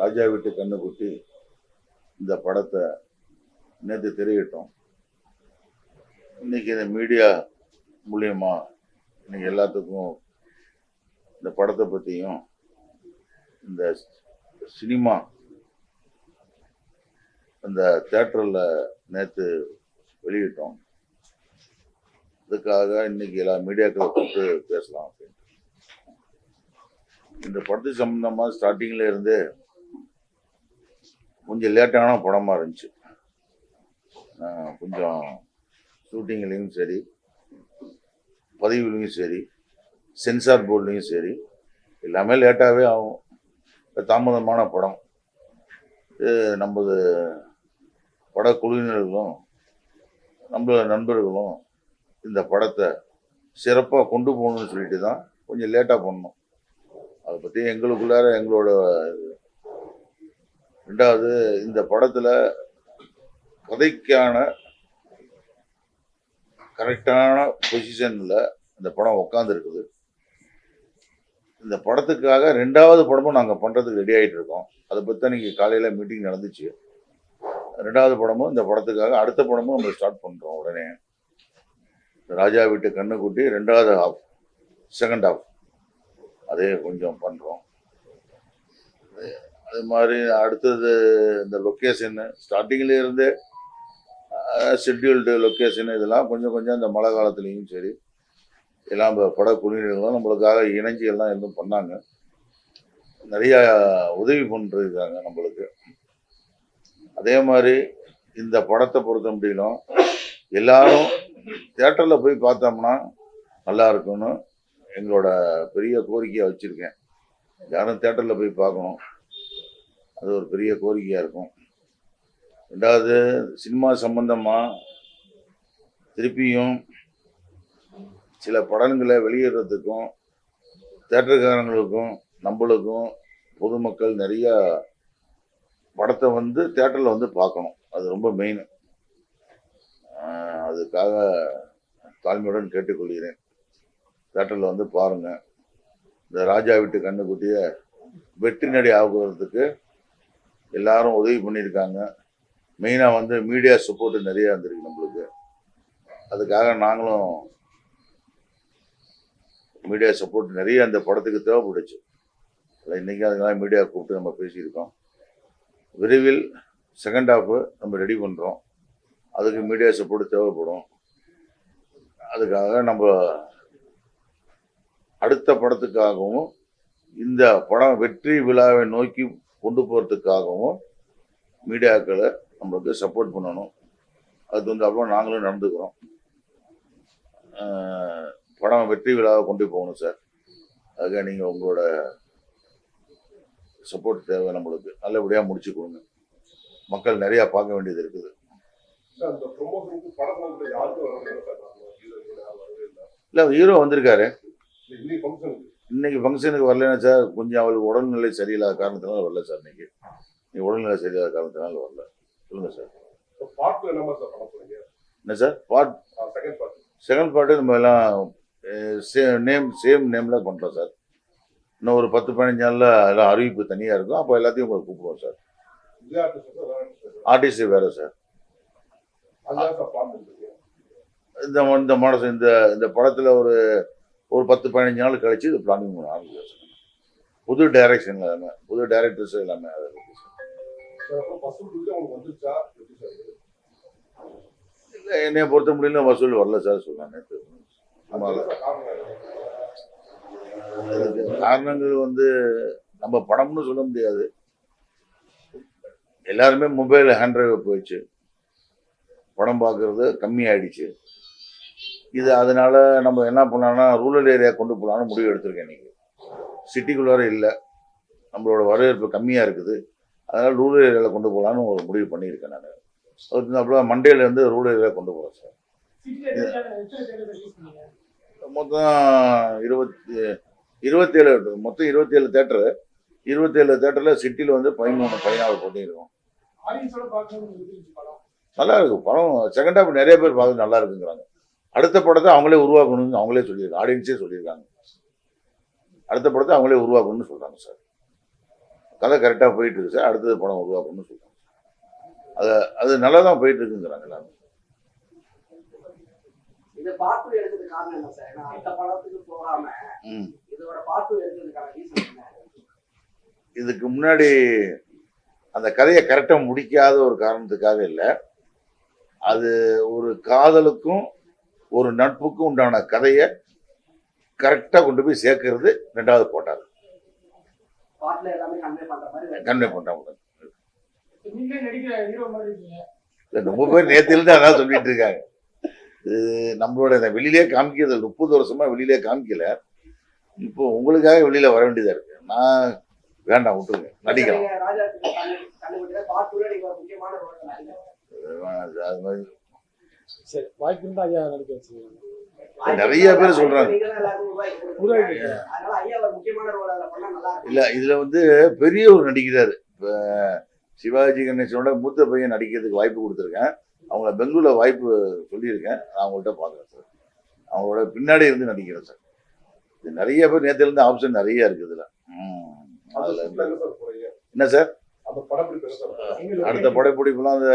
ராஜா வீட்டு கண்ணுக்குட்டி இந்த படத்தை நேற்று திரையிட்டோம். இன்னைக்கு இந்த மீடியா மூலியமா இன்னைக்கு எல்லாத்துக்கும் இந்த படத்தை பற்றியும் இந்த சினிமா அந்த தேட்டரில் நேற்று வெளியிட்டோம். அதுக்காக இன்னைக்கு எல்லா மீடியாக்களை கூப்பிட்டு பேசலாம் அப்படின்ட்டு. இந்த படத்துக்கு சம்பந்தமாக ஸ்டார்டிங்கில் இருந்து கொஞ்சம் லேட்டான படமாக இருந்துச்சு. கொஞ்சம் ஷூட்டிங்லேயும் சரி, பதிவுலையும் சரி, சென்சார் போர்ட்லேயும் சரி, எல்லாமே லேட்டாகவே ஆகும். தாமதமான படம். நமது படக்குழுவினர்களும் நம்மளோட நண்பர்களும் இந்த படத்தை சிறப்பாக கொண்டு போகணும்னு சொல்லிட்டு தான் கொஞ்சம் லேட்டாக பண்ணோம். அதை பற்றி எங்களுக்குள்ளார எங்களோட ரெண்டாவது, இந்த படத்தில் கதைக்கான கரெக்டான பொசிஷனில் இந்த படம் உட்காந்துருக்குது. இந்த படத்துக்காக ரெண்டாவது படமும் நாங்கள் பண்ணுறதுக்கு ரெடி ஆகிட்டு இருக்கோம். அதை பற்றி தான் இன்றைக்கி காலையில் மீட்டிங் நடந்துச்சு. ரெண்டாவது படமும் இந்த படத்துக்காக அடுத்த படமும் நம்ம ஸ்டார்ட் பண்ணுறோம். உடனே ராஜா வீட்டு கண்ணுக்குட்டி ரெண்டாவது ஹாஃப், செகண்ட் ஹாஃப் அதே கொஞ்சம் பண்ணுறோம். அது மாதிரி அடுத்தது இந்த லொக்கேஷனு ஸ்டார்டிங்கில் இருந்தே ஷெட்யூல்டு லொக்கேஷன் இதெல்லாம் கொஞ்சம் கொஞ்சம் இந்த மழை காலத்துலேயும் சரி எல்லாம் படக்குழுவினர்களும் நம்மளுக்காக இணைஞ்சி எல்லாம் எதுவும் பண்ணாங்க. நிறையா உதவி பண்ணிருக்காங்க நம்மளுக்கு. அதே மாதிரி இந்த படத்தை பொறுத்த முடியலும் எல்லாரும் தியேட்டரில் போய் பார்த்தோம்னா நல்லா இருக்கும்னு எங்களோட பெரிய கோரிக்கையாக வச்சுருக்கேன். யாரும் தியேட்டரில் போய் பார்க்கணும், அது ஒரு பெரிய கோரிக்கையாக இருக்கும். ரெண்டாவது, சினிமா சம்பந்தமாக திருப்பியும் சில படங்களை வெளியிடுறதுக்கும் தியேட்டருக்காரங்களுக்கும் நம்மளுக்கும் பொதுமக்கள் நிறையா படத்தை தியேட்டரில் பார்க்கணும். அது ரொம்ப மெயின். அதுக்காக தாழ்மையுடன் கேட்டுக்கொள்கிறேன். தியேட்டரில் பாருங்கள். இந்த ராஜா வீட்டு கண்ணுக்குட்டியை வெற்றி நடை ஆகுறதுக்கு எல்லாரும் உதவி பண்ணியிருக்காங்க. மெயினாக மீடியா சப்போர்ட்டு நிறையா இருந்திருக்கு நம்மளுக்கு. அதுக்காக நாங்களும் மீடியா சப்போர்ட் நிறைய அந்த படத்துக்கு தேவைப்பட்டுச்சு. இன்றைக்கி அதுக்கெல்லாம் மீடியா கூப்பிட்டு நம்ம பேசியிருக்கோம். விரைவில் செகண்ட் ஹாஃபு நம்ம ரெடி பண்ணுறோம். அதுக்கு மீடியா சப்போர்ட் தேவைப்படும். அதுக்காக நம்ம அடுத்த படத்துக்காகவும் இந்த படம் வெற்றி விழாவை நோக்கி கொண்டு போகிறதுக்காகவும் மீடியாக்களை நம்மளுக்கு சப்போர்ட் பண்ணணும். அது அப்புறம் நாங்களும் நடந்துக்கிறோம். படம் வெற்றி விழாவை கொண்டு போகணும் சார். அதுக்காக நீங்கள் உங்களோட சப்போர்ட் தேவை. நம்மளுக்கு நல்லபடியாக முடிச்சு கொடுங்க. மக்கள் நிறையா பார்க்க வேண்டியது இருக்குது. இல்லை, ஹீரோ வந்திருக்காரு. இன்னைக்கு ஃபங்க்ஷனுக்கு வரலன்னா சார், கொஞ்சம் அவளுக்கு உடல்நிலை சரியில்லாத காரணத்தினால வரல சார். இன்னைக்கு உடல்நிலை சரியில்லாத காரணத்தினால வரல. சொல்லுங்கள் சார். என்ன சார் பார்ட்? செகண்ட் பார்ட்டு நம்ம எல்லாம் சேம் நேமில் பண்ணுறோம் சார். இன்னும் ஒரு 10-15 நாளில் எல்லாம் அறிவிப்பு தனியாக இருக்கும். அப்போ எல்லாத்தையும் உங்களுக்கு கூப்பிடுவோம் சார். ஆர்டிஸ்ட் வேறு சார். இந்த மாடல் இந்த படத்தில் ஒரு 10-15 நாள் கழிச்சு இது பிளானிங் பண்ண ஆரம்பிக்கும் சார். புது டைரக்ஷன் எல்லாமே, புது டைரக்டர்ஸ் எல்லாமே அதை இருக்கு சார். இல்லை, என்னைய பொறுத்த முடியல வசூல் வரல சார் சொன்னாங்க நேற்று. காரணங்கள் நம்ம படம்னு சொல்ல முடியாது. எல்லாருமே மொபைல் ஹேண்ட் டிரைவ் போயிடுச்சு. படம் பார்க்கறது கம்மி ஆயிடுச்சு. இது அதனால நம்ம என்ன பண்ணலாம்னா ரூரல் ஏரியா கொண்டு போகலான்னு முடிவு எடுத்திருக்கேன். இன்னைக்கு சிட்டிக்குள்ளார இல்லை, நம்மளோட வரவேற்பு கம்மியாக இருக்குது. அதனால் ரூரல் ஏரியாவில் கொண்டு போகலான்னு ஒரு முடிவு பண்ணியிருக்கேன் நான். அதுக்கு அப்புறம் மண்டேலேருந்து ரூரல் ஏரியா கொண்டு போகிறேன் சார். மொத்தம் 27 மொத்தம் 27 தேட்டரு. 27 தேட்டரில் சிட்டியில் 13-14 போட்டிருக்கோம். நல்லா இருக்கு படம். செகண்ட் ஹாஃப் நிறைய பேர் பார்க்க நல்லா இருக்குங்கிறாங்க. அடுத்த படத்தை அவங்களே உருவாக்கணும்னு அவங்களே சொல்லியிருக்காங்க. ஆடியன்ஸே சொல்லியிருக்காங்க. அடுத்த படத்தை அவங்களே உருவாக்கணும்னு சொல்கிறாங்க சார். கதை கரெக்டாக போயிட்டு இருக்கு சார், அடுத்தது படம் உருவாக்கணும்னு சொல்றாங்க. அது நல்லா தான் போயிட்டு இருக்குங்கிறாங்க எல்லாரும். இது பார்ட் 2 எடுக்கிறதுக்கு காரணம் என்ன சார்? ஏன்னா அந்த படத்துக்கு போகாம இதோட பார்ட் 2 எடுக்கிறதுக்கான ரீசன் என்ன? இதுக்கு முன்னாடி அந்த கதையை கரெக்டாக முடிக்காத ஒரு காரணத்துக்காக இல்லை, அது ஒரு காதலுக்கும் ஒரு நட்புக்கும் உண்டான கதையை கரெக்டாக கொண்டு போய் சேர்க்கறது ரெண்டாவது போட்டார். பார்ட்ல எல்லாமே கன்வே பண்ற மாதிரி கன்வே பண்றாங்க. நீங்க நடிக்கிற ஹீரோ மாதிரி இருக்கீங்க. ரொம்ப பேர் நேத்திலிருந்து அதான் சொல்லிட்டு இருக்காங்க. நம்மளோட வெளியிலே காமிக்கிறது 30 வருஷமா வெளியிலே காமிக்கல, இப்போ உங்களுக்காக வெளியில வர வேண்டியதா இருக்கு. நான் வேண்டாம், விட்டுருங்க, நடிக்கலாம். அது மாதிரி நிறைய பேர் சொல்றாங்க. இல்ல, இதுல பெரிய ஒரு நடிக்கிறாரு. இப்ப சிவாஜி கணேசனோட மூத்த பையன் நடிக்கிறதுக்கு வாய்ப்பு கொடுத்துருக்கேன். அவங்கள பெங்களூர்ல வாய்ப்பு சொல்லியிருக்கேன், அவங்கள்ட்ட பாக்குறேன் சார். அவங்களோட பின்னாடி இருந்து நடிக்கிறேன் சார். இது நிறைய பேர் நேத்துல இருந்து ஆப்ஷன் நிறைய இருக்குது இதுல. என்ன சார், அடுத்த படப்பிடிப்புலாம் அந்த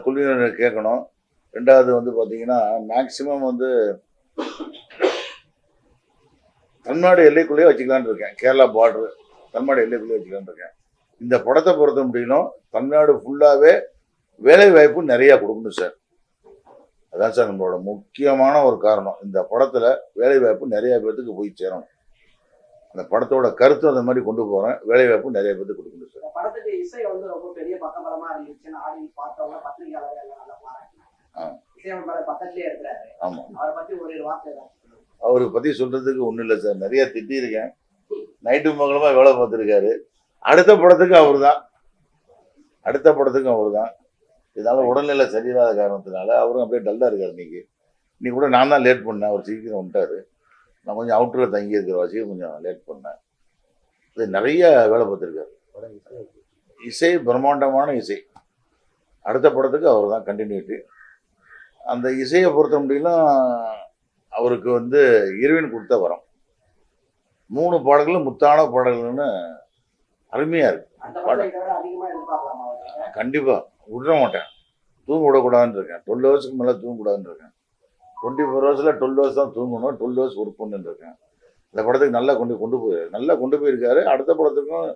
குழுவினர் கேட்கணும். ரெண்டாவது பாத்தீங்கன்னா மேக்சிமம் தமிழ்நாடு எல்லைக்குள்ளேயே வச்சுக்கலான்னு இருக்கேன். கேரளா பார்டர் தமிழ்நாடு எல்லைக்குள்ளேயே வச்சுக்கலான்னு இருக்கேன். இந்த படத்தை பொறுத்த முடியலும் தமிழ்நாடு ஃபுல்லாவே வேலை வாய்ப்பு நிறைய கொடுக்கணும் சார். அதான் சார் நம்மளோட முக்கியமான ஒரு காரணம். இந்த படத்துல வேலை வாய்ப்பு நிறைய பேருக்கு போய் சேரணும். அந்த படத்தோட கருத்து அந்த மாதிரி கொண்டு போறேன். வேலை வாய்ப்பு நிறைய பேருக்கு கொடுக்கணும் சார். படத்துக்கு இசை ரொம்ப பெரிய பக்கபலமா இருந்துச்சுன்னு ஆடியன்ஸ் பார்த்தவங்க பத்திரிகையாளர்கள் எல்லாம் நல்லா பாராட்டினாங்க. இசையமைப்பாளர் பக்கத்துலயே இருக்கிறாரு. ஆமா, அவரை பத்தி ஒரு வார்த்தை தான். அவரை பத்தி சொல்றதுக்கு ஒண்ணும் இல்லை சார். நிறைய திட்டிருக்கேன். நைட்டு மகளமா வேலை பார்த்துருக்காரு. அடுத்த படத்துக்கும் அவர் தான். இதனால உடல்நிலை சரியில்லாத காரணத்தினால அவரும் அப்படியே டல்லா இருக்காரு. இன்னைக்கு கூட நான் தான் லேட் பண்ணேன். அவர் சீக்கிரம் வந்துட்டாரு. நான் கொஞ்சம் அவுட்டரில் தங்கி இருக்கிற வாசியை கொஞ்சம் லேட் பண்ணேன். இது நிறைய வேலை பார்த்துருக்காரு. இசை பிரம்மாண்டமான இசை. அடுத்த படத்துக்கு அவர் தான் கண்டினியூட்டி. அந்த இசையை பொறுத்த முடியல அவருக்கு இரவின் கொடுத்த வரம். 3 பாடல்களும் முத்தான பாடல்கள்னு அருமையா இருக்கு. கண்டிப்பா விட மாட்டேன். தூங்க விடக்கூடாதுன்னு இருக்கேன். 12 ஹவர்ஸ்க்கு மேல தூங்கக்கூடாதுன்னு இருக்கேன். 24 ஹவர்ஸ்ல 12 ஹவர்ஸ் தான் தூங்கணும். 12 ஹவர்ஸ் ஒர்க் பண்ணுன்னு இருக்கேன். இந்த படத்துக்கு நல்லா கொண்டு போயிருக்காரு. அடுத்த படத்துக்கும்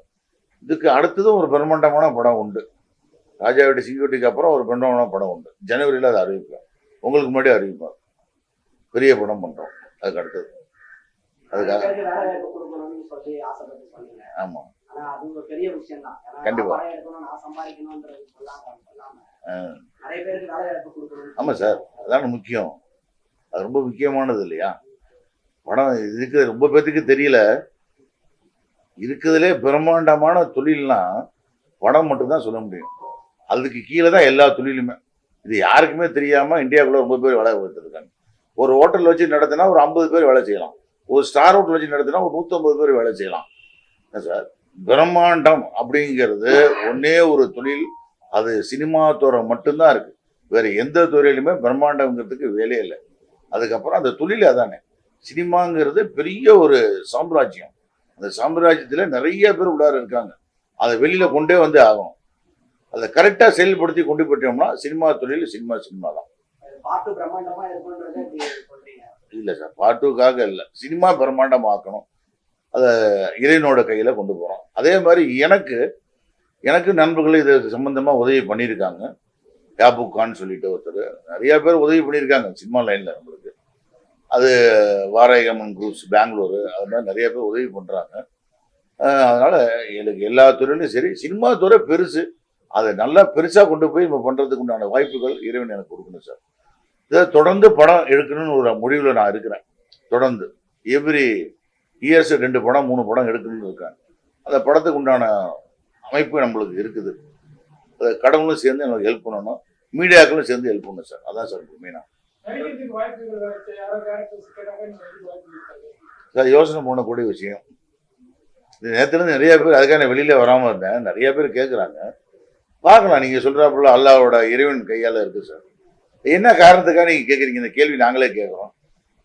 இதுக்கு அடுத்ததும் ஒரு பிரம்மாண்டமான படம் உண்டு. ராஜாவோட சிங்கோட்டிக்கு அப்புறம் ஒரு பிரம்மாண்டமான படம் உண்டு. ஜனவரியில அதை அறிவிப்பேன். உங்களுக்கு முன்னாடி அறிவிப்பேன். பெரிய படம் பண்றோம். அதுக்கு அடுத்தது அதுக்காக. ஆமா, கண்டிப்பா. ஆமா சார், அதான் முக்கியம். அது ரொம்ப முக்கியமானது இல்லையா? படம் இதுக்கு ரொம்ப பேருக்கு தெரியல. இருக்குதுலே பிரம்மாண்டமான தொழில்னா படம் மட்டும்தான் சொல்ல முடியும். அதுக்கு கீழே தான் எல்லா தொழிலுமே. இது யாருக்குமே தெரியாம இந்தியாவுக்குள்ள ரொம்ப பேர் வேலை பார்த்துருக்காங்க. ஒரு ஹோட்டல் வச்சு நடத்தினா ஒரு 50 பேர் வேலை செய்யலாம். ஒரு ஸ்டார் ஹோட்டல் வச்சு நடத்தினா ஒரு 150 பேர் வேலை செய்யலாம் சார். பிரம்மாண்டம் அப்படிங்கிறது ஒன்னே ஒரு தொழில். அது சினிமா துறை மட்டும்தான் இருக்கு. வேற எந்த துறையிலுமே பிரம்மாண்டம்ங்கிறதுக்கு வேலையே இல்லை. அதுக்கப்புறம் அந்த தொழில் அதானே. சினிமாங்கிறது பெரிய ஒரு சாம்ராஜ்யம். அந்த சாம்ராஜ்யத்துல நிறைய பேர் உள்ளார இருக்காங்க. அதை வெளியில கொண்டே ஆகும். அதை கரெக்டா செயல்படுத்தி கொண்டு போயிட்டோம்னா சினிமா தொழில் சினிமா தான். இல்ல சார், பாட்டுக்காக இல்ல, சினிமா பிரம்மாண்டமாக்கணும். அதை இறைவனோட கையில கொண்டு போறோம். அதே மாதிரி எனக்கு நண்பர்கள் இது சம்பந்தமா உதவி பண்ணியிருக்காங்க. யாபு கான் சொல்லிட்டு ஒருத்தர், நிறைய பேர் உதவி பண்ணியிருக்காங்க சினிமா லைன்ல நம்மளுக்கு. அது வாராயகமன் குரூப்ஸ் பெங்களூரு, அது மாதிரி நிறைய பேர் உதவி பண்றாங்க. அதனால எனக்கு எல்லா துறையிலும் சரி, சினிமா துறை பெருசு. அதை நல்லா பெருசா கொண்டு போய் நம்ம பண்றதுக்கு உண்டான வாய்ப்புகள் இறைவன் எனக்கு கொடுக்கணும் சார். இதை தொடர்ந்து படம் எடுக்கணும்னு ஒரு முடிவுல நான் இருக்கிறேன். தொடர்ந்து எவ்ரி இயர்ஸ் 2 படம் 3 படம் எடுக்கணும்னு இருக்கேன். அந்த படத்துக்கு உண்டான அமைப்பு நம்மளுக்கு இருக்குது. அதை கடவுளும் சேர்ந்து எனக்கு ஹெல்ப் பண்ணணும், மீடியாக்களும் சேர்ந்து ஹெல்ப் பண்ணணும் சார். அதான் சார் மெயினா சார் யோசனை பண்ணக்கூடிய விஷயம். இது நேரத்துல நிறைய பேர் அதுக்கான வெளியில வராம இருந்தேன். நிறைய பேர் கேட்குறாங்க, பார்க்கலாம். நீங்க சொல்றாப்புல அல்லாவோட இறைவன் கையால இருக்கு சார். என்ன காரணத்துக்காக நீங்க கேட்குறீங்க? இந்த கேள்வி நாங்களே கேட்குறோம்.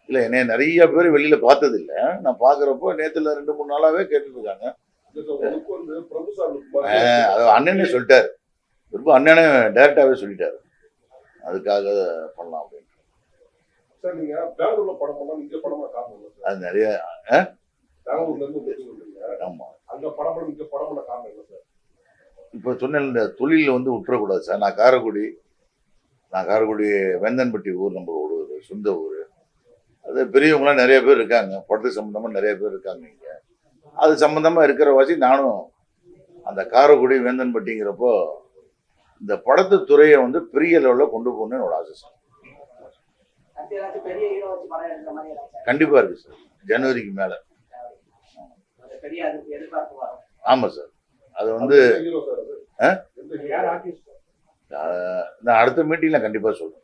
இல்லை, என்னைய நிறைய பேர் வெளியில பார்த்தது இல்லை. நான் பார்க்குறப்போ நேற்றுல 2-3 நாளாவே கேட்டுட்டு இருக்காங்க. அது அண்ணனே சொல்லிட்டாரு, ரொம்ப அண்ணனே டைரக்டாவே சொல்லிட்டாரு, அதுக்காக பண்ணலாம் அப்படின்னு. சார் நீங்க பெங்களூர்ல படம் பண்ணலாம், இங்க படமா காரணம் அது நிறைய பெங்களூர்ல இருந்து ஆமா அங்க படம் பண்ண இங்க படம் பண்ண காரணம் என்ன சார்? இப்போ சொன்ன இந்த தொழில வந்து விட்டுறக்கூடாது சார். நான் காரைக்குடி வேந்தன்பட்டி ஊர், நம்ம ஒரு சொந்த ஊர். அது பெரியவங்களாம் நிறைய பேர் இருக்காங்க, படத்து சம்பந்தமா நிறைய பேர் இருக்காங்க இங்க. அது சம்பந்தமா இருக்கிற வாசி நானும் அந்த காரைக்குடி வேந்தன்பட்டிங்கிறப்போ இந்த படத்து துறையை வந்து பெரிய லெவலில் கொண்டு போகணும்னு என்னோட ஆசை சார். பெரிய ஹீரோ வச்சு படம் எடுக்கிற மாதிரி ஏதாச்சும் கண்டிப்பா இருக்கு சார், ஜனவரிக்கு மேல. பெரிய அதுக்கு எதிர்பார்ப்பு வரும். ஆமா சார். அது வந்து ஹீரோ சார் அது யார் ஆர்டிஸ்ட்? நான் அடுத்த மீட்டிங்ல கண்டிப்பா சொல்றேன்.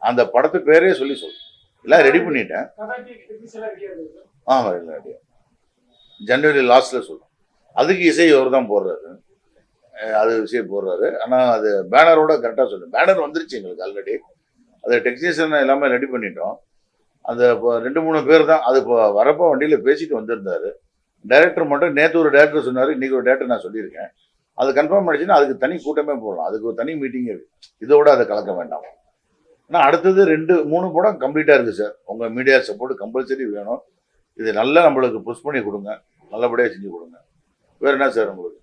அந்த படத்து பேரே சொல்றேன். எல்லாம் ரெடி பண்ணிட்டேன். ஆமா, எல்லாம் ரெடி. ஜனவரி லாஸ்ட்ல சொல்றேன். அதுக்கு இசை அவர் தான் போடுறாரு, அது இசை போடுறாரு. ஆனா அது பேனரோட கரெக்டா சொல்றேன். பேனர் வந்துருச்சு எங்களுக்கு ஆல்ரெடி. அது டெக்னீஷியன் எல்லாமே ரெடி பண்ணிட்டோம். அந்த 2-3 பேர் தான் அது இப்போ வரப்போ வண்டியில பேசிட்டு வந்திருந்தாரு. டைரக்டர் மட்டும் நேற்று ஒரு டைரக்டர் சொன்னாரு, இன்னைக்கு ஒரு டைரக்டர் நான் சொல்லியிருக்கேன். அது கன்ஃபார்ம் ஆயிடுச்சுன்னா அதுக்கு தனி கூட்டமே போடலாம், அதுக்கு ஒரு தனி மீட்டிங் இருக்கு. இதோட அதை கலக்க வேண்டாம். ஆனால் அடுத்தது 2-3 படம் கம்ப்ளீட்டா இருக்கு சார். உங்க மீடியா சப்போர்ட் கம்பல்சரி வேணும். இது நல்லா நம்மளுக்கு புஷ் பண்ணி கொடுங்க, நல்லபடியாக செஞ்சு கொடுங்க. வேற என்ன சார் உங்களுக்கு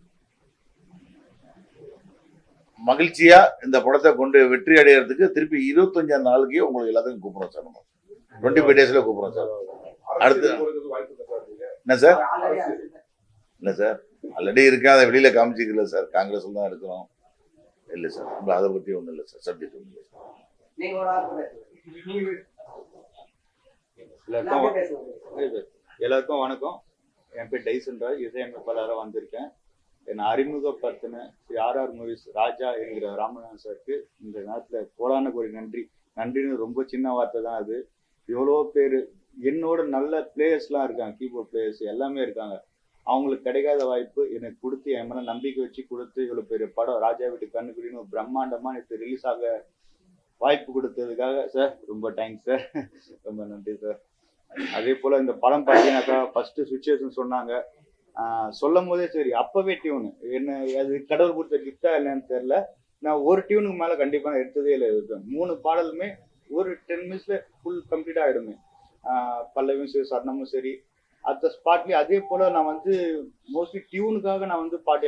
மகிழ்ச்சியா இந்த படத்தை கொண்டு வெற்றி அடைகிறதுக்கு திருப்பி 25ஆம் நாளுக்கே உங்களுக்கு எல்லாத்தையும் கூப்பிடுறோம் சார். நம்ம 25 டேஸ்ல கூப்பிடுறோம் சார். அடுத்து என்ன சார்? இல்லை சார், ஆல்ரெடி இருக்கேன், அதை வெளியில காமிச்சிக்கல சார். காங்கிரஸ்ல தான் இருக்கிறோம். இல்லை சார், அதை பத்தி ஒன்றும் இல்லை சார், சப்ஜெக்ட் ஒன்றும் இல்லை சார். எல்லாருக்கும் வணக்கம். என் பேர் டைசன் ராஜ், இசையமைப்பாளராக வந்திருக்கேன். என்னை அறிமுகப்படுத்தின ஸ்ரீ RR மூவிஸ் ராஜா என்கிற ராமநாதன் சாருக்கு இந்த நேரத்தில் கோடான கோடி நன்றி. நன்றின்னு ரொம்ப சின்ன வார்த்தை தான் அது. எவ்வளோ பேர் என்னோட நல்ல பிளேயர்ஸ்லாம் இருக்காங்க, கீபோர்ட் பிளேயர்ஸ் எல்லாமே இருக்காங்க. அவங்களுக்கு கிடைக்காத வாய்ப்பு எனக்கு கொடுத்து, என் மேலே நம்பிக்கை வச்சு கொடுத்து, இவ்வளோ பெரிய படம் ராஜா வீட்டு கண்ணுக்குடின்னு ஒரு பிரம்மாண்டமாக நேற்று ரிலீஸ் ஆக வாய்ப்பு கொடுத்ததுக்காக சார் ரொம்ப தேங்க்ஸ் சார், ரொம்ப நன்றி சார். அதே போல் இந்த படம் பார்த்தீங்கன்னாக்கா ஃபஸ்ட்டு சுச்சுவேஷன் சொன்னாங்க, சொல்லும் போதே சரி அப்போவே டியூனு என்ன அது கடவுள் கொடுத்த கிஃப்டா இல்லைன்னு தெரில. நான் ஒரு டியூனுக்கு மேலே கண்டிப்பாக நான் எடுத்ததே இல்லை. 3 பாடலுமே ஒரு 10 மினிட்ஸில் ஃபுல் கம்ப்ளீட் ஆகிடுமே. பல்லவியும் சரி, சரணமும் சரி, அந்த ஸ்பாட்லேயே. அதே போல் நான் வந்து மோஸ்ட்லி டியூனுக்காக நான் வந்து பாட்டு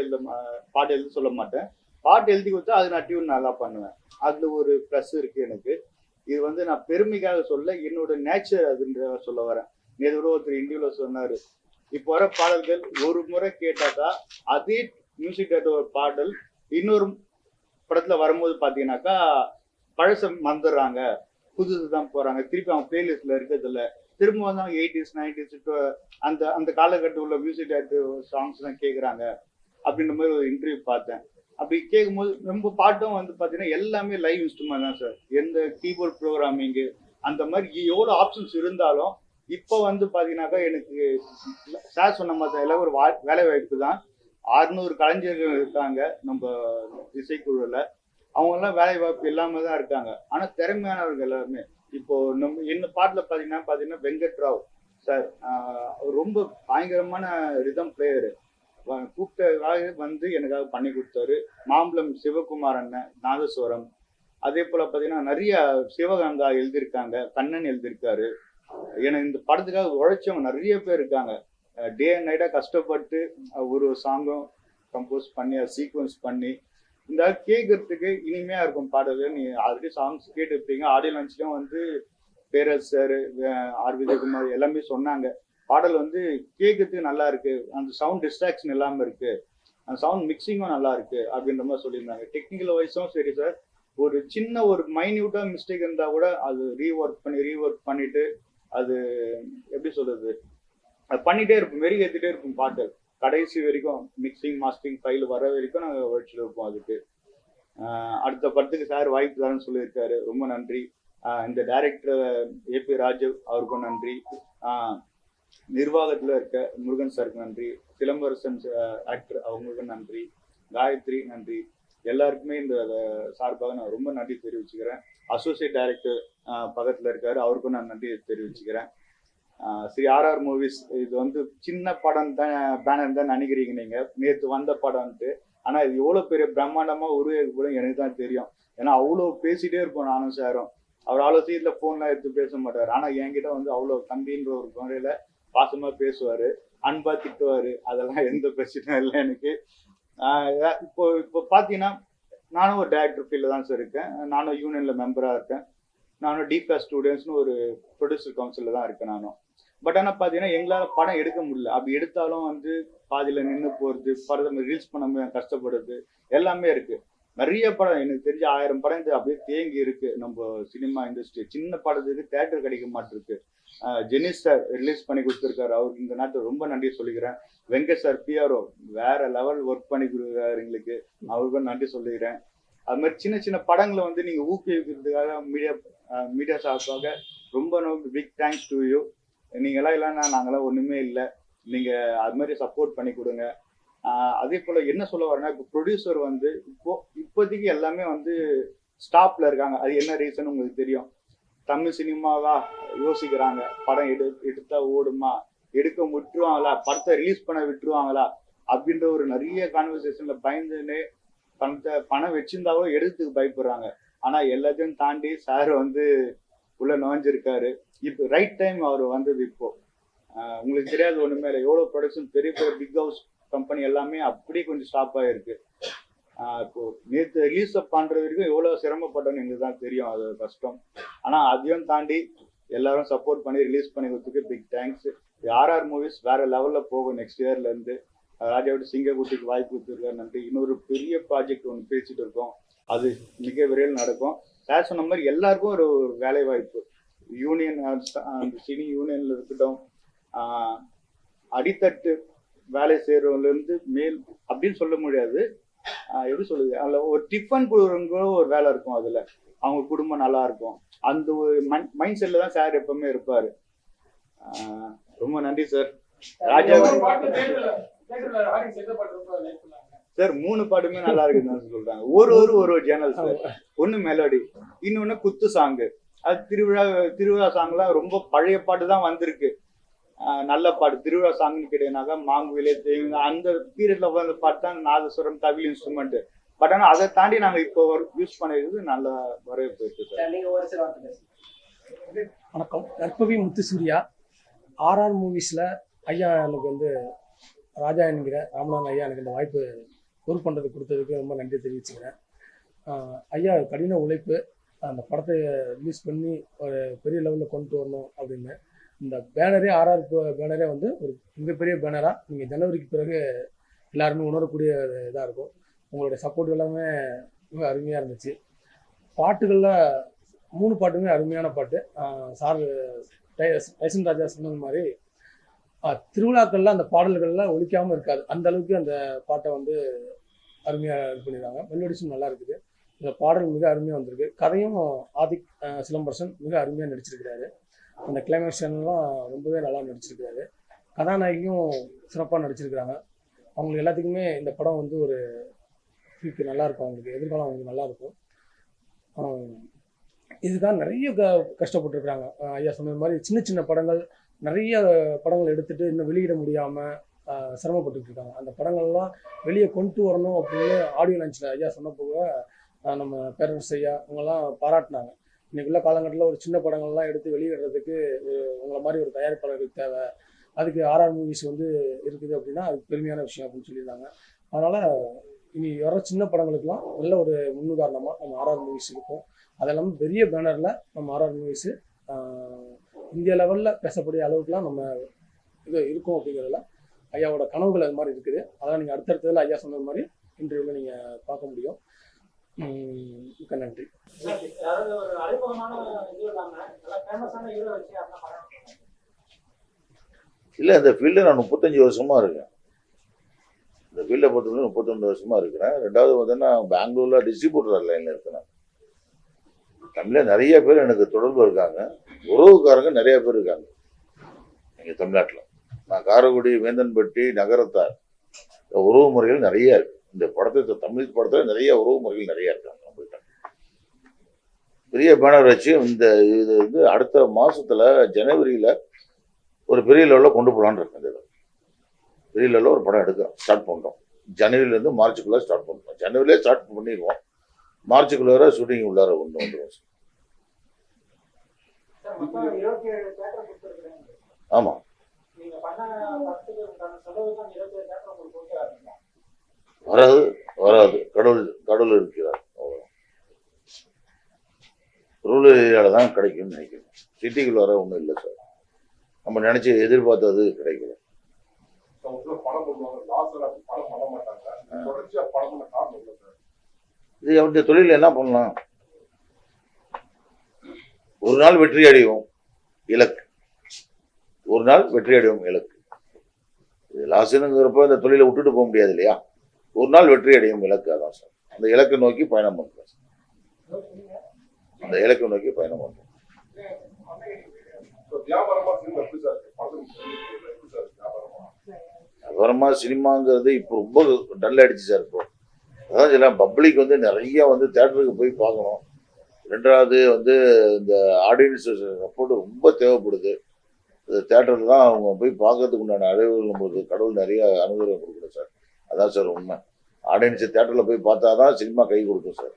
எழுத சொல்ல மாட்டேன். பாட்டு எழுதி கொடுத்தா அது நான் டியூன் நல்லா பண்ணுவேன். அதில் ஒரு ப்ளஸ் இருக்குது எனக்கு. இது வந்து நான் பெருமைக்காக சொல்ல, என்னோட நேச்சர் அதுன்ற சொல்ல வரேன். நேற்று ஒருத்தர் இண்டிவிஜுவலாக சொன்னார், இப்போ வர பாடல்கள் ஒரு முறை கேட்டாக்கா அதே மியூசிக் டேரக்டர் ஒரு பாடல் இன்னொரு படத்தில் வரும்போது பார்த்தீங்கன்னாக்கா பழசம் மறந்துடுறாங்க, புதுசு தான் போகிறாங்க, திருப்பி அவங்க பிளேலிஸ்ட்டில் இருக்கிறதில்ல. திரும்ப வந்து அவங்க 80s 90s அந்த அந்த காலகட்டத்தில் உள்ள மியூசிக் டேரக்டர் சாங்ஸ் தான் கேட்குறாங்க அப்படின்ற மாதிரி ஒரு இன்டர்வியூ பார்த்தேன். அப்படி கேட்கும்போது ரொம்ப பாட்டும் வந்து பார்த்தீங்கன்னா எல்லாமே லைவ் இன்ஸ்ட்ருமெண்ட் தான் சார். எந்த கீபோர்ட் ப்ரோக்ராமிங்கு அந்த மாதிரி எவ்வளோ ஆப்ஷன்ஸ் இருந்தாலும் இப்போ வந்து பார்த்தீங்கன்னாக்கா எனக்கு சார் சொன்ன மாதிரி எல்லாம் ஒரு வேலை வாய்ப்பு தான். 600 கலைஞர்கள் இருக்காங்க நம்ம இசைக்குழுவில். அவங்கெல்லாம் வேலை வாய்ப்பு இல்லாமல் தான் இருக்காங்க. ஆனால் திறமையானவர்கள் எல்லாருமே. இப்போ நம்ம என்ன பாட்டில் பார்த்தீங்கன்னா வெங்கட் ராவ் சார் ரொம்ப பயங்கரமான ரிதம் பிளேயரு. கூப்பிட்டதாக வந்து எனக்காக பண்ணி கொடுத்தாரு. மாம்பழம் சிவகுமார் அண்ணன் நாதஸ்வரம். அதே போல் பார்த்தீங்கன்னா நிறைய சிவகங்கா எழுதியிருக்காங்க, கண்ணன் எழுதியிருக்காரு. ஏன்னா இந்த படத்துக்காக உழைச்சவங்க நிறைய பேர் இருக்காங்க. டே அண்ட் நைட்டாக கஷ்டப்பட்டு ஒரு சாங்கும் கம்போஸ் பண்ணி சீக்வன்ஸ் பண்ணி இந்த கேட்கறதுக்கு இனிமையாக இருக்கும் பாடல்கள். நீ ஆல்ரெடி சாங்ஸ் கேட்டுருப்பீங்க. ஆடியோ லான்ச்லேயும் வந்து பேரரசு சார், R விஜயகுமார் எல்லாமே சொன்னாங்க, பாடல் வந்து கேட்கறதுக்கு நல்லா இருக்கு, அந்த சவுண்ட் டிஸ்ட்ராக்ஷன் இல்லாமல் இருக்கு, அந்த சவுண்ட் மிக்சிங்கும் நல்லா இருக்கு அப்படின்ற மாதிரி சொல்லியிருந்தாங்க. டெக்னிக்கல் வைஸும் சரி சார், ஒரு சின்ன ஒரு மைன்யூட்டா மிஸ்டேக் இருந்தால் கூட அது ரீஒர்க் பண்ணிட்டு அது எப்படி சொல்றது, அது பண்ணிட்டே இருப்போம், மெருகேற்றிட்டே இருக்கும் பாட்டு கடைசி வரைக்கும். மிக்சிங் மாஸ்டரிங் ஃபைல் வர வரைக்கும் நாங்கள் உழைச்சிட்டு இருப்போம் அதுக்கு. அடுத்த படத்துக்கு சார் வாய்ப்பு தரேன்னு சொல்லியிருக்காரு, ரொம்ப நன்றி. இந்த டைரக்டர் AP ராஜு அவருக்கும் நன்றி. நிர்வாகத்தில் இருக்க முருகன் சாருக்கு நன்றி. சிலம்பரசன் ஆக்டர் அவங்களுக்கும் நன்றி. காயத்ரி நன்றி. எல்லாருக்குமே இந்த சார்பாக நான் ரொம்ப நன்றி தெரிவிச்சுக்கிறேன். அசோசியேட் டைரக்டர் பக்கத்தில் இருக்காரு, அவருக்கும் நான் நன்றி தெரிவிச்சுக்கிறேன். ஸ்ரீ ஆர்ஆர் மூவிஸ் இது வந்து சின்ன படம் தான் பேனர் தான் நினைக்கிறீங்க நீங்க நேற்று வந்த படம்ட்டு. ஆனா இது எவ்வளவு பெரிய பிரம்மாண்டமா உருவாக்க கூட எனக்கு தான் தெரியும். ஏன்னா அவ்வளோ பேசிட்டே இருப்போம் நானும் சாரும். அவர் அவ்வளோ சீட்ல போன்லாம் எடுத்து பேச மாட்டார். ஆனா என்கிட்ட வந்து அவ்வளோ தம்பின்ற ஒரு முறையில பாசமா பேசுவாரு, அன்பா திட்டுவாரு. அதெல்லாம் எந்த பிரச்சனையும் இல்லை எனக்கு. இப்போ இப்போ பாத்தீங்கன்னா நானும் ஒரு டைரக்டர் ஃபீல்டில் தான் சார் இருக்கேன். நானும் யூனியன்ல மெம்பரா இருக்கேன். நானும் டிகா ஸ்டூடெண்ட்ஸ்னு ஒரு ப்ரொடியூசர் கவுன்சிலில் தான் இருக்கேன் நானும். பட் ஆனால் பார்த்தீங்கன்னா எங்களால் படம் எடுக்க முடியல. அப்படி எடுத்தாலும் வந்து பாதியில் நின்று போகிறது, படத்தை ரீல்ஸ் பண்ண கஷ்டப்படுறது எல்லாமே இருக்கு. நிறைய படம் எனக்கு தெரிஞ்ச 1000 படம் இது அப்படியே தேங்கி இருக்கு நம்ம சினிமா இண்டஸ்ட்ரி. சின்ன படத்துக்கு தேட்டர் கிடைக்க மாட்டிருக்கு. ஜெனிஸ் சார் ரிலீஸ் பண்ணி கொடுத்துருக்காரு, அவருக்கு இந்த நேரத்தில் ரொம்ப நன்றி சொல்லிக்கிறேன். வெங்கட் சார் பிஆர்ஓ வேற லெவல் ஒர்க் பண்ணி கொடுக்குறாரு எங்களுக்கு, அவருக்கும் நன்றி சொல்லிக்கிறேன். அது மாதிரி சின்ன சின்ன படங்களை வந்து நீங்க ஊக்குவிக்கிறதுக்காக மீடியா சார்பாக ரொம்ப பிக் தேங்க்ஸ் டு யூ. நீங்களாம் இல்லைன்னா நாங்களாம் ஒண்ணுமே இல்லை. நீங்க அது மாதிரி சப்போர்ட் பண்ணி கொடுங்க. அதே போல என்ன சொல்ல வரேன்னா, இப்போ ப்ரொடியூசர் வந்து இப்போதைக்கு எல்லாமே வந்து ஸ்டாப்ல இருக்காங்க. அது என்ன ரீசன் உங்களுக்கு தெரியும். தமிழ் சினிமாவா யோசிக்கிறாங்க, படம் எடுத்தா ஓடுமா, எடுக்க விட்டுருவாங்களா, படத்தை ரிலீஸ் பண்ண விட்டுருவாங்களா அப்படின்ற ஒரு நிறைய கான்வர்சேஷன்ல பயந்துன்னு பணம் வச்சிருந்தாவோ எடுத்துக்கு பயப்படுறாங்க. ஆனா எல்லாத்தையும் தாண்டி சார் வந்து உள்ள நுழைஞ்சிருக்காரு. இப்போ ரைட் டைம் அவர் வந்தது. இப்போ உங்களுக்கு தெரியாது ஒண்ணுமே இல்லை, எவ்வளவு ப்ரொடக்ஷன் பெரிய பெரிய பிக் ஹவுஸ் கம்பெனி எல்லாமே அப்படியே கொஞ்சம் ஸ்டாப் ஆயிருக்கு. இப்போ நேற்று ரிலீஸ் பண்ற வரைக்கும் எவ்வளவு சிரமப்பட்டோன்னு எங்களுக்கு தான் தெரியும், அது கஷ்டம். ஆனா அதையும் தாண்டி எல்லாரும் சப்போர்ட் பண்ணி ரிலீஸ் பண்ணி கொடுத்துருக்கு பிக் தேங்க்ஸ். ஆர்ஆர் மூவிஸ் வேற லெவல்ல போகும் நெக்ஸ்ட் இயர்ல இருந்து. ராஜாவோட சிங்கக்குட்டிக்கு வாய்ப்பு கொடுத்துருக்காரு, நன்றி. இன்னொரு பெரிய ப்ராஜெக்ட் ஒன்று பேசிட்டு இருக்கோம், அது மிக விரைவில் நடக்கும். சார் சொன்ன மாதிரி எல்லாருக்கும் ஒரு வேலை வாய்ப்பு, யூனியன் சினி யூனியன்ல இருக்கட்டும், அடித்தட்டு வேலை செய்யறவங்க இருந்து மேல் அப்படின்னு சொல்ல முடியாது. எப்படி சொல்லுது, அதுல ஒரு டிஃபன் கொடுக்குறவங்க ஒரு வேலை இருக்கும், அதுல அவங்க குடும்பம் நல்லா இருக்கும். அந்த ஒரு மைண்ட் செட்ல தான் சார் எப்பவுமே இருப்பாரு. ரொம்ப நன்றி சார். ராஜா சார் 3 பாட்டுமே நல்லா இருக்குன்னு சொல்றாங்க. ஒரு சேனல் சார். ஒண்ணு மெலோடி, இன்னொன்னு குத்து சாங்கு. அது திருவிழா சாங்லாம் ரொம்ப பழைய பாட்டு தான் வந்திருக்கு. நல்ல பாட்டு திருவிழா சாங்னு கேட்டீங்கன்னாக்கா மாங்குவிலே அந்த பீரியட்ல வந்து பாட்டு தான் நாதஸ்வரம், தவில் இன்ஸ்ட்ருமெண்ட். பட் ஆனா அதை தாண்டி நாங்க இப்போ யூஸ் பண்ணிருக்கிறது நல்ல வரவேற்பு இருக்கு சார். வணக்கம், நற்பவி முத்துசூர்யா. ஆர்ஆர் மூவிஸ்ல ஐயா எனக்கு வந்து ராஜா என்கிற ராமநாதன் ஐயா எனக்கு இந்த வாய்ப்பு ஒர்க் பண்ணுறதுக்கு கொடுத்ததுக்கு ரொம்ப நன்றி தெரிவிச்சுக்கிறேன். ஐயா கடின உழைப்பு, அந்த படத்தை ரிலீஸ் பண்ணி ஒரு பெரிய லெவலில் கொண்டு வரணும் அப்படின்னு இந்த பேனரே ஆர்ஆர் பேனரே வந்து ஒரு மிகப்பெரிய பேனராக நீங்கள் ஜனவரிக்கு பிறகு எல்லாருமே உணரக்கூடிய இதாக இருக்கும். உங்களுடைய சப்போர்ட் எல்லாமே மிக அருமையாக இருந்துச்சு. பாட்டுகளில் 3 பாட்டுமே அருமையான பாட்டு. சார் டைசன் ராஜா சொன்னது மாதிரி திருவிழாக்கள்ல அந்த பாடல்கள்லாம் ஒழிக்காமல் இருக்காது, அந்த அளவுக்கு அந்த பாட்டை வந்து அருமையாக இது பண்ணிடுறாங்க. மெலோடிஸும் நல்லா இருக்குது. இந்த பாடல் மிக அருமையாக வந்திருக்கு. கதையும் ஆதிக் சிலம்பரசன் மிக அருமையாக நடிச்சிருக்கிறாரு. அந்த கிளைமேக்ஸ்லாம் ரொம்பவே நல்லா நடிச்சிருக்கிறாரு. கதாநாயகியும் சிறப்பாக நடிச்சிருக்கிறாங்க. அவங்களுக்கு எல்லாத்துக்குமே இந்த படம் வந்து ஒரு ஃபியூச்சர் நல்லாயிருக்கும், அவங்களுக்கு எதிர்காலம் அவங்களுக்கு நல்லாயிருக்கும். இதுதான் நிறைய கஷ்டப்பட்டுருக்குறாங்க. ஐயா சொன்ன மாதிரி சின்ன சின்ன படங்கள், நிறைய படங்கள் எடுத்துகிட்டு இன்னும் வெளியிட முடியாமல் சிரமப்பட்டுட்டு இருக்காங்க. அந்த படங்கள்லாம் வெளியே கொண்டு வரணும் அப்படின்னு ஆடியோ லான்ச்சில் ஐயா சொன்னப்போ நம்ம பேரண்ட்ஸ் ஐயா இவங்கெல்லாம் பாராட்டினாங்க. இன்றைக்குள்ள காலகட்டத்தில் ஒரு சின்ன படங்கள்லாம் எடுத்து வெளியிடுறதுக்கு உங்களை மாதிரி ஒரு தயாரிப்பாளர்கள் தேவை, அதுக்கு ஆர்ஆர் மூவிஸ் வந்து இருக்குது அப்படின்னா அது பெருமையான விஷயம் அப்படின்னு சொல்லியிருந்தாங்க. அதனால் இனி வர சின்ன படங்களுக்கெல்லாம் நல்ல ஒரு முன்னுதாரணமாக நம்ம ஆர்ஆர் மூவிஸ் இருக்கும். அதெல்லாம் பெரிய பேனரில் நம்ம ஆர்ஆர் மூவிஸு இந்திய லெவலில் பேசக்கூடிய அளவுக்குலாம் நம்ம இது இருக்கும் அப்படிங்கிறதுல ஐயாவோட கனவுகள் அது மாதிரி இருக்குது. அதெல்லாம் நீங்கள் அடுத்தடுத்ததில் ஐயா சொன்ன மாதிரி இன்டர்வியூவில் நீங்கள் பார்க்க முடியும். மிக்க நன்றி. இல்லை, இந்த ஃபீல்டில் நான் 35 வருஷமா இருக்கேன். இந்த ஃபீல்டை பொறுத்தவரை 32 வருஷமா இருக்கிறேன். ரெண்டாவது பார்த்தீங்கன்னா பெங்களூர்ல டிஸ்ட்ரிபியூட்டர் லைனில் இருக்கிறேன். தமிழில் நிறைய பேர் எனக்கு தொடர்பு இருக்காங்க, உறவுக்காரங்க நிறைய பேர் இருக்காங்க எங்கள் தமிழ்நாட்டில். நான் காரைக்குடி, வேந்தன்பட்டி, நகரத்தார் உறவு முறைகள் நிறைய இருக்கு. இந்த படத்தை தமிழ் படத்தில் நிறைய உறவு முறைகள் நிறைய இருக்காங்க நம்மகிட்ட. பெரிய பேனர் வச்சு இந்த இது வந்து அடுத்த மாசத்துல ஜனவரியில ஒரு பெரிய லெவலில் கொண்டு போகலான்னு இருக்கேன். இதில் பெரிய லெவலில் ஒரு படம் எடுக்க ஸ்டார்ட் பண்ணுறோம். ஜனவரிலேருந்து மார்ச்சுக்குள்ளே ஸ்டார்ட் பண்ணுறோம். ஜனவரிலே ஸ்டார்ட் பண்ணிடுவோம். மார்ச்சுக்குள்ளே ஷூட்டிங் உள்ளார கொண்டு வந்துடுவோம் சார். ஆமாம், வராது வராது. கடவுள் இருக்கிறார். ரூரல் ஏரியாவில் தான் கிடைக்கும்னு நினைக்கிறேன். சிட்டிக்குள்ள வர ஒன்றும் இல்லை சார். நம்ம நினைச்சு எதிர்பார்த்தது கிடைக்கல. படம் பண்ணுவாங்க, லாஸ்ட்ல படம் பண்ண மாட்டாங்க. தொடர்ச்சியா படம் பண்ண காரணம் இல்லை சார். இது அவருடைய தொழில் என்ன பண்ணலாம்? ஒரு நாள் வெற்றி அடைவோம் இலக்கு, ஒரு நாள் வெற்றி அடைவோம் இலக்கு. இது லாஸ்ட்ங்கிறப்ப இந்த தொழிலை விட்டுட்டு போக முடியாது இல்லையா? ஒரு நாள் வெற்றி அடையும் இலக்கு, அதான் சார். அந்த இலக்கை நோக்கி பயணம் பண்ணுறோம் சார். அந்த இலக்கை நோக்கி பயணம் பண்ணுறோம். வியாபாரமா சினிமா எப்படி சார் இருக்கு? படத்துக்கு எப்படி சார் வியாபாரமா? வியாபாரமா சினிமாங்கிறது இப்போ ரொம்ப டல் ஆயிடுச்சு சார். இப்போ அதான் சொல்ல, பப்ளிக் வந்து நிறைய வந்து தேட்டருக்கு போய் பார்க்கணும். ரெண்டாவது வந்து இந்த ஆடியன்ஸ் சப்போர்ட் ரொம்ப தேவைப்படுது. இந்த தேட்டரில் தான் அவங்க போய் பார்க்கறதுக்கு உண்டான அழைவுகள் நம்மளுக்கு கடவுள் நிறைய அனுகிரகம் கொடுக்கணும் சார். அதான் சார் உண்மை. ஆடியன்ஸ் தேட்டரில் போய் பார்த்தா தான் சினிமா கை கொடுக்கும் சார்.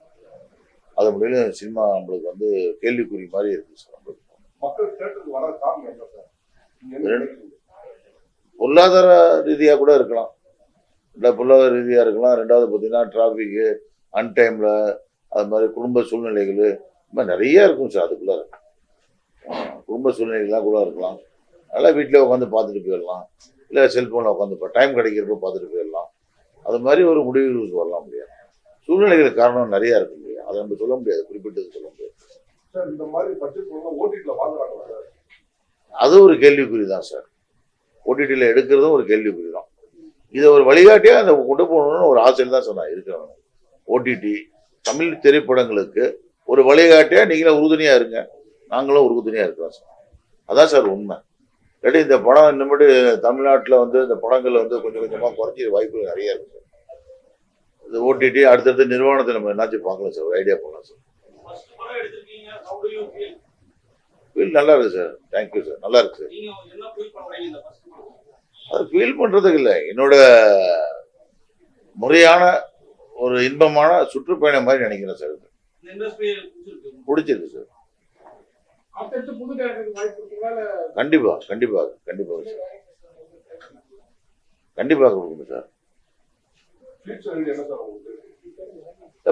அது முடியல சினிமா நம்மளுக்கு வந்து கேள்விக்குறி மாதிரி இருக்கு சார். நம்மளுக்கு மக்கள் தேட்டருக்கு வர காரணம் என்ன சார்? நீங்க என்ன நினைக்கிறீங்க? பொருளாதார ரீதியாக கூட இருக்கலாம், இல்லை பொருளாதார ரீதியாக இருக்கலாம். ரெண்டாவது பார்த்தீங்கன்னா டிராஃபிக்கு, அன்டைமில், அது மாதிரி குடும்ப சூழ்நிலைகள், இது மாதிரி நிறைய இருக்கும் சார். அதுக்குள்ளே குடும்ப சூழ்நிலைகள்லாம் கூட இருக்கலாம். அதெல்லாம் வீட்டில் உட்காந்து பார்த்துட்டு போயிடலாம், இல்லை செல்ஃபோனில் உட்காந்து டைம் கிடைக்கிறப்ப பார்த்துட்டு போயிடலாம். அது மாதிரி ஒரு முடிவுகளுக்கு வரலாம் முடியாது. சூழ்நிலைகள் காரணம் நிறையா இருக்கு இல்லையா? அதை நம்ம சொல்ல முடியாது, குறிப்பிட்டது சொல்ல முடியாது சார். இந்த மாதிரி பட்ஜெட் ஓடிடியில் வாங்குறாங்களா சார்? அது ஒரு கேள்விக்குறி தான் சார். ஓடிடியில் எடுக்கிறதும் ஒரு கேள்விக்குறி தான். இதை ஒரு வழிகாட்டியாக அந்த கொண்டு போகணும்னு ஒரு ஆசையில் தான் சொன்னேன் இருக்கிறவங்க. ஓடிடி தமிழ் திரைப்படங்களுக்கு ஒரு வழிகாட்டியாக நீங்களும் உறுதுணையாக இருங்க, நாங்களும் உறுதுணையாக இருக்கிறோம் சார். அதான் சார் உண்மை. இல்லாட்டி இந்த படம் இன்னும் தமிழ்நாட்டில் வந்து இந்த படங்கள் வந்து கொஞ்சம் கொஞ்சமாக குறைச்சி வாய்ப்புகள் நிறைய இருக்கு சார். இந்த ஓடிடி அடுத்தடுத்த நிறுவனத்தை நம்ம என்னாச்சும் பார்க்கலாம் சார், ஒரு ஐடியா பண்ணலாம் சார். ஃபீல் நல்லா இருக்கு சார். Thank you sir. நல்லா இருக்கு சார். அது ஃபீல் பண்ணுறதுக்கு இல்லை, என்னோட முறையான ஒரு இன்பமான சுற்றுப்பயணம் மாதிரி நினைக்கிறேன் சார். பிடிச்சிருக்கு சார். கண்டிப்பா கண்டிப்பாக கண்டிப்பாக சார். கண்டிப்பாக கொடுக்கணும் சார். ஃபியூச்சர் என்ன சார் உங்களுக்கு?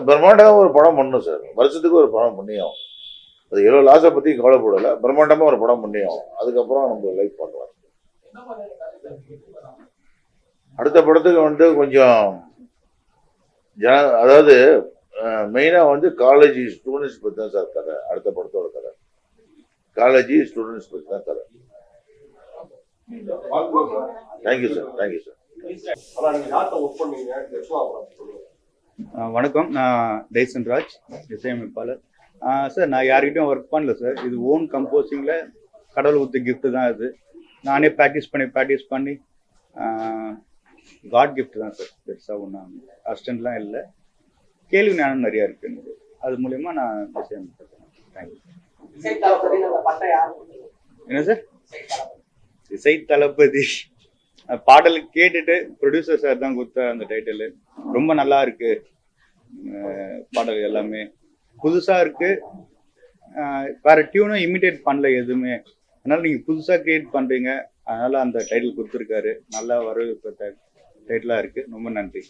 பிரம்மாண்டமாக ஒரு படம் பண்ணணும் சார். வருஷத்துக்கு ஒரு படம் பண்ணியும் அது எவ்வளோ லாஸை பற்றி கவலைப்படலை. பிரம்மாண்டமாக ஒரு படம் பண்ணியும் அதுக்கப்புறம் நம்ம லைஃப் பார்க்கலாம். அடுத்த படத்துக்கு வந்து கொஞ்சம் அதாவது மெயினாக வந்து காலேஜ் ஸ்டூடெண்ட்ஸ் பற்றி தான் சார் கதை. அடுத்த படத்தோட கதை காலேஜ் ஸ்டூடெண்ட்ஸ் பற்றி தான் கதை. Thank you sir. Thank you sir. ஆனால் நீங்கள் யார்கிட்ட ஒர்க் பண்ணீங்க? வணக்கம், நான் டைசன் ராஜ், இசையமைப்பாளர். சார், நான் யார்கிட்டையும் ஒர்க் பண்ணல சார். இது ஓன் கம்போசிங்கில் கடவுள் கொடுத்த கிஃப்ட்டு தான் இது. நானே ப்ராக்டிஸ் பண்ணி காட் கிஃப்ட் தான் சார். பெருசாக ஒன்றும் அசிஸ்டன்ட்லாம் இல்லை. கேள்வி ஞானம் நிறையா இருக்குது எனக்கு. அது மூலயமா நான் இசையமைப்பேன். தேங்க்யூ. என்ன சார்? இசை தளபதி பாடல் கேட்டுட்டு ப்ரொடியூசர் சார் தான் கொடுத்த அந்த டைட்டில். ரொம்ப நல்லா இருக்கு பாடல், எல்லாமே புதுசா இருக்கு. வேற டியூனும் இமிட்டேட் பண்ணல எதுவுமே. அதனால நீங்க புதுசா கிரியேட் பண்றீங்க, அதனால அந்த டைட்டில் கொடுத்துருக்காரு. நல்லா வரவேற்பு டைட்டிலா இருக்கு. ரொம்ப நன்றி.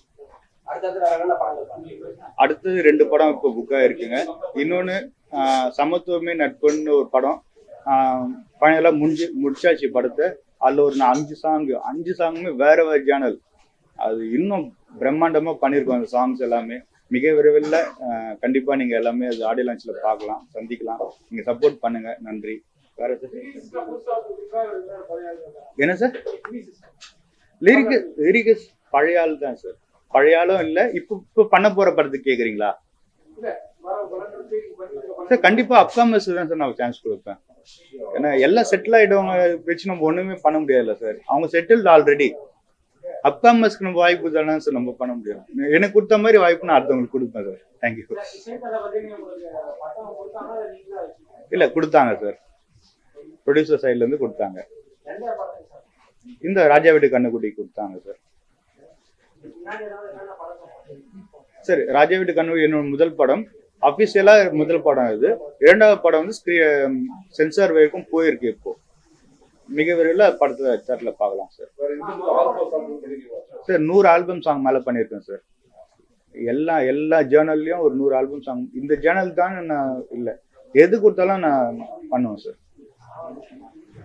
அடுத்தது 2 படம் இப்போ புக்காக இருக்குங்க. இன்னொன்று சமத்துவமே நட்புன்னு ஒரு படம் ஃபைனலாக முடிச்சாச்சு படத்தை. அதில் ஒரு 5 சாங்குமே வேற ஜேனல். அது இன்னும் பிரம்மாண்டமாக பண்ணியிருக்கோம். அந்த சாங்ஸ் எல்லாமே மிக விரைவில் கண்டிப்பாக நீங்கள் எல்லாமே அது ஆடியோ லான்ச்சில் பார்க்கலாம், சந்திக்கலாம். நீங்கள் சப்போர்ட் பண்ணுங்க. நன்றி. வேற என்ன சார்? லிரிக்ஸ் பழைய ஆள் தான் சார். பழைய ஆளும் இல்லை. இப்போ பண்ண போகிற படத்துக்கு கேட்குறீங்களா சார்? கண்டிப்பாக அப்கமர்ஸ் தான் சார் நான் சான்ஸ் கொடுப்பேன். ஏன்னா எல்லாம் செட்டில் ஆகிடுவாங்க வச்சு நம்ம ஒன்றுமே பண்ண முடியாதுல்ல சார். அவங்க செட்டில்டு ஆல்ரெடி. அப்கமர்ஸ்க்கு நம்ம வாய்ப்பு தானே சார் நம்ம பண்ண முடியும். எனக்கு கொடுத்த மாதிரி வாய்ப்பு நான் அடுத்தவங்களுக்கு கொடுப்பேன் சார். தேங்க்யூ. இல்லை, கொடுத்தாங்க சார். ப்ரொடியூசர் சைட்லேருந்து கொடுத்தாங்க. எந்த படத்துக்கு சார்? இந்த ராஜா வீட்டு கண்ணுக்குட்டி கொடுத்தாங்க சார். முன்னாடி ஏதாவது என்னென்ன படம் சரி, ராஜா வீட்டு கண்ணுக்குட்டி என்னோட முதல் படம், அஃபிஷியலா முதல் படம் இது. இரண்டாவது படம் வந்து சென்சார் வரைக்கும் போயிருக்கு. இப்போ மிக விரைவில் படத்துல தேட்டர்ல பார்க்கலாம் சார். வேற எந்த ஆல்பம் சாங் பண்ணிருக்கீங்களா சார்? சார் 100 ஆல்பம் சாங் மேல பண்ணியிருக்கேன் சார். எல்லா ஜேர்னல்லையும் ஒரு 100 ஆல்பம் சாங். இந்த ஜேர்னல் தான் நான் இல்லை, எது கொடுத்தாலும் நான் பண்ணுவேன் சார்.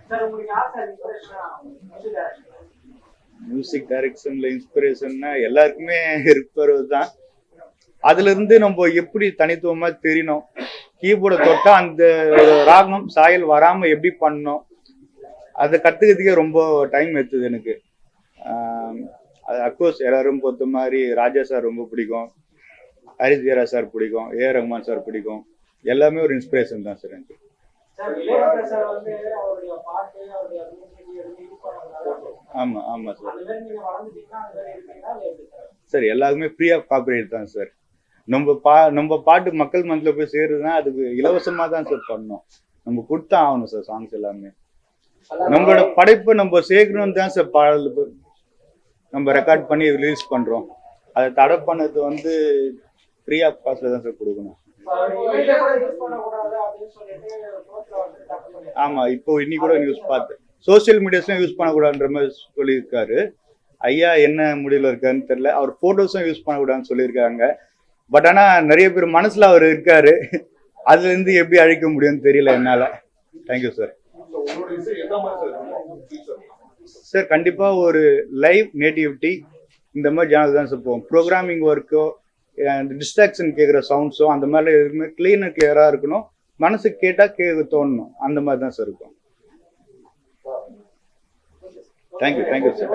சார் உங்களுக்கு யார் சார் இன்ஸ்பிரேஷனா மியூசிக் டைரக்ஷன்ல இன்ஸ்பிரேஷன்னா எல்லாருக்குமே இருப்பது தான். அதுல இருந்து நம்ம எப்படி தனித்துவமா தெரியணும், கீபோர்டை தொட்டா அந்த ராகம் சாயல் வராம எப்படி பண்ணணும், அதை கத்துக்கிறதுக்கே ரொம்ப டைம் எடுத்தது எனக்கு. அது அப்கோர்ஸ் எல்லாரும் பொறுத்த மாதிரி ராஜா சார் ரொம்ப பிடிக்கும், ஹரிஸ் ஜெயராஜ் சார் பிடிக்கும், ரஹ்மான் சார் பிடிக்கும். எல்லாமே ஒரு இன்ஸ்பிரேஷன் தான் சார் எனக்கு. சார் இளையராஜா சார் வந்து அவருடைய பாட்டு அவருடைய மியூசிக் எடுத்து யூஸ் பண்ணுறாங்க. ஆமா ஆமா சார். அந்த மாதிரி நீங்க வளர்ந்துட்டீங்கன்னா அந்த மாதிரி இருப்பீங்களா இல்லை எப்படி சார்? சார் எல்லாருக்குமே ஃப்ரீ ஆஃப் காப்பிரைட் தான் சார். நம்ம பாட்டு மக்கள் மனதில் போய் சேருதுன்னா அதுக்கு இலவசமா தான் சார் பண்ணணும். நம்ம கொடுத்தா ஆகணும் சார். சாங்ஸ் எல்லாமே நம்மளோட படைப்பை நம்ம சேர்க்கணும்னு தான் சார் பாடல் நம்ம ரெக்கார்ட் பண்ணி ரிலீஸ் பண்றோம். அதை தடை பண்ணது வந்து ஃப்ரீ ஆஃப் காஸ்ட்ல தான் சார் கொடுக்கணும். ஆமா, இப்போ இன்னி கூட நியூஸ் பார்த்தேன், சோசியல் மீடியாஸ்லாம் யூஸ் பண்ணக்கூடாதுன்ற மாதிரி சொல்லியிருக்காரு. ஐயா என்ன முடிவில் இருக்காருன்னு தெரியல. அவர் போட்டோஸும் யூஸ் பண்ணக்கூடாதுன்னு சொல்லியிருக்காங்க. பட் ஆனா நிறைய பேர் மனசுல அவர் இருக்காரு, அதுல இருந்து எப்படி அழிக்க முடியும்னு தெரியல என்னால. Thank you sir. உங்களோட இசை என்ன மாதிரி சார்? சார் கண்டிப்பா ஒரு லைவ் நேட்டிவிட்டி இந்த மாதிரி சேனல் தான் சார் போகும். ப்ரோக்ராமிங் ஒர்க்கோ டிஸ்ட்ராக்ஷன் கேட்குற சவுண்ட்ஸோ அந்த மாதிரி எதுவுமே கிளியராக இருக்கணும். மனசுக்கு கேட்டால் கேட்க தோணணும். அந்த மாதிரி தான் சார் இருக்கும். Thank you sir.